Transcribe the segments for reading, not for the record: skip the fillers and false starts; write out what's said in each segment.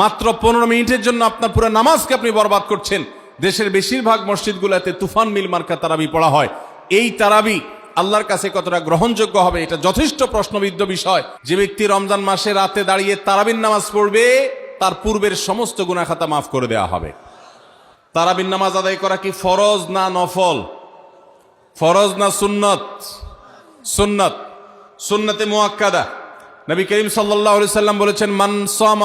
মাত্র 15 মিনিটের জন্য আপনার পুরো নামাজকে আপনি বরবাদ করছেন। দেশের বেশিরভাগ মসজিদগুলোতে তুফান মিল মার্কা তারাবি পড়া হয়। এই তারাবি আল্লাহর কাছে কতটা গ্রহণযোগ্য হবে এটা যথেষ্ট প্রশ্নবিদ্ধ বিষয়। যে ব্যক্তি রমজান মাসে রাতে দাঁড়িয়ে তারাবির নামাজ পড়বে তার পূর্বের সমস্ত গুনাহ খাতা মাফ করে দেওয়া হবে। তারাবির নামাজ আদায় করা কি ফরজ না নফল? ফরজ না সুন্নত? সুন্নত, সুন্নতে মুআক্কাদা। নবী করিম সাল্লাল্লাহু আলাইহি সাল্লাম বলেছেন,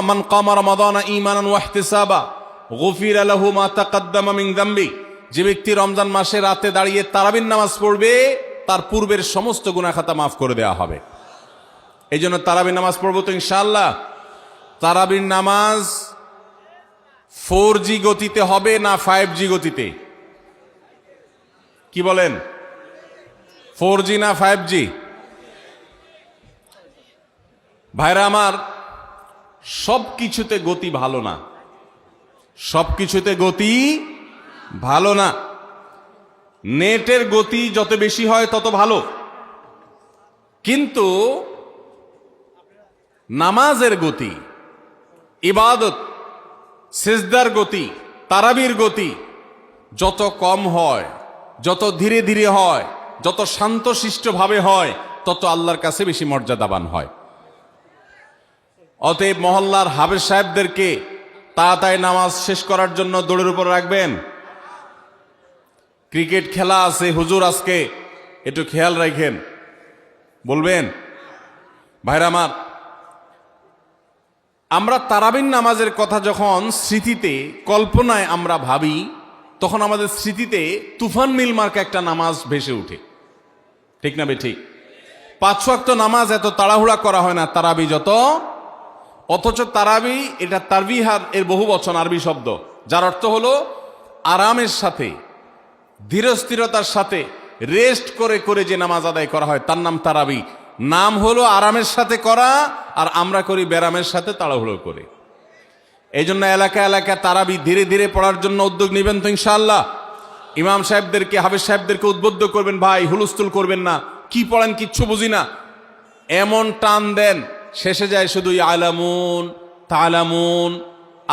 মান কামা রমাদানা ঈমানান ওয়া ইহতিসাবা গুফিরা লাহু মা তাকাদ্দামা মিন যামবি। যে ব্যক্তি রমজান মাসে রাতে দাঁড়িয়ে তারাবির নামাজ পড়বে তার পূর্বের সমস্ত গুনাহ খাতা মাফ করে দেওয়া হবে। এই জন্য তারাবির নামাজ পড়বো তো ইনশাআল্লাহ। তারাবির নামাজ 4G গতিতে হবে না 5G গতিতে? কি বলেন, 4G না 5G? ভাইরা আমার, সব কিছুতে গতি ভালো না, সব কিছুতে গতি ভালো না। নেটের গতি যত বেশি হয় তত ভালো, কিন্তু নামাজের গতি, ইবাদত, সিজদার গতি, তারাবির গতি যত কম হয়, যত ধীরে ধীরে হয়, যত শান্তশিষ্টভাবে হয়, তত আল্লাহর কাছে বেশি মর্যাদাবান হয়। অতএব মহল্লার হাফেজ সাহেবদেরকে তাড়াতাড়ি নামাজ শেষ করার জন্য দৌড়ের উপর রাখবেন। ক্রিকেট খেলা আছে হুজুর, আজকে একটু খেয়াল রাখেন, বলবেন। ভাইরা আমার, আমরা তারাবির নামাজের কথা যখন স্মৃতিতে, কল্পনায় আমরা ভাবি, তখন আমাদের স্মৃতিতে তুফান মিল মার্কা একটা নামাজ ভেসে উঠে, ঠিক না বেঠিক? 5 ওয়াক্ত নামাজ এত তাড়াহুড়া করা হয় না তারাবি যত। অথচ তারাবি এটা তারবিহার এর বহু বচন, আরবি শব্দ, যার অর্থ হলো আরামের সাথে, ধীরস্থিরতার সাথে, রেস্ট করে করে যে নামাজ আদায় করা হয় তার নাম তারাবি। নাম হলো আরামের সাথে করা, আর আমরা করি ব্যারামের সাথে তাড়াহুড়ো করে। এই জন্য এলাকা এলাকা তারাবি ধীরে ধীরে পড়ার জন্য উদ্যোগ নেবেন তো ইনশাআল্লাহ। ইমাম সাহেবদেরকে, হাফেজ সাহেবদেরকে উদ্বুদ্ধ করবেন, ভাই হুলস্থুল করবেন না, কি পড়েন কিচ্ছু বুঝি না, এমন টান দেন শেষে যায় শুধু আলামুন তালামুন,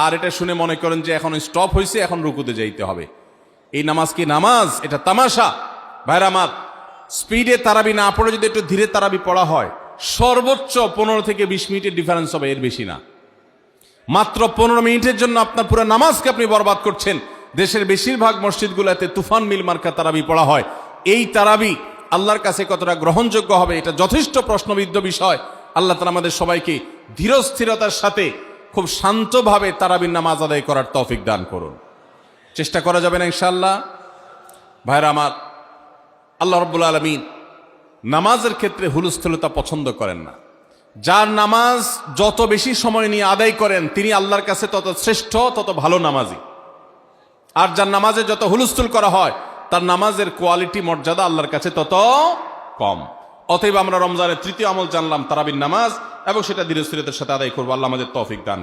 আর এটা শুনে মনে করেন যে এখন স্টপ হয়েছে, এখন রুকুতে যাইতে হবে। এই নামাজ কি নামাজ? এটা তামাশা। ভাইরা আমার, স্পিডে তারাবি না পড়ে যদি একটু ধীরে তারাবি পড়া হয়, সর্বোচ্চ 15 থেকে 20 মিনিটের ডিফারেন্স হবে, এর বেশি না। মাত্র 15 মিনিটের জন্য আপনার পুরো নামাজকে আপনি বরবাদ করছেন। দেশের বেশিরভাগ মসজিদগুলোতে তুফান মিল মার্কা তারাবি পড়া হয়। এই তারাবি আল্লাহর কাছে কতটা গ্রহণযোগ্য হবে এটা যথেষ্ট প্রশ্নবিদ্ধ বিষয়। আল্লাহ তাআলা আমাদের সবাইকে ধীরস্থিরতার সাথে খুব শান্তভাবে তারাবির নামাজ আদায় করার তৌফিক দান করুন। চেষ্টা করা যাবে না ইনশাআল্লাহ। ভাইরা আমার, আল্লাহ রাব্বুল আলামিন নামাজের ক্ষেত্রে হুলস্থুলতা পছন্দ করেন না। যার নামাজ যত বেশি সময় নিয়ে আদায় করেন তিনি আল্লাহর কাছে তত শ্রেষ্ঠ, তত ভালো নামাজি। আর যার নামাজে যত হুলস্থুল করা হয় তার নামাজের কোয়ালিটি, মর্যাদা আল্লাহর কাছে তত কম। অতএব আমরা রমজানের তৃতীয় আমল জানলাম তারাবির নামাজ, এবং সেটা ধীরস্থিরতার সাথে আদায় করবো। আল্লাহ আমাদের তৌফিক দান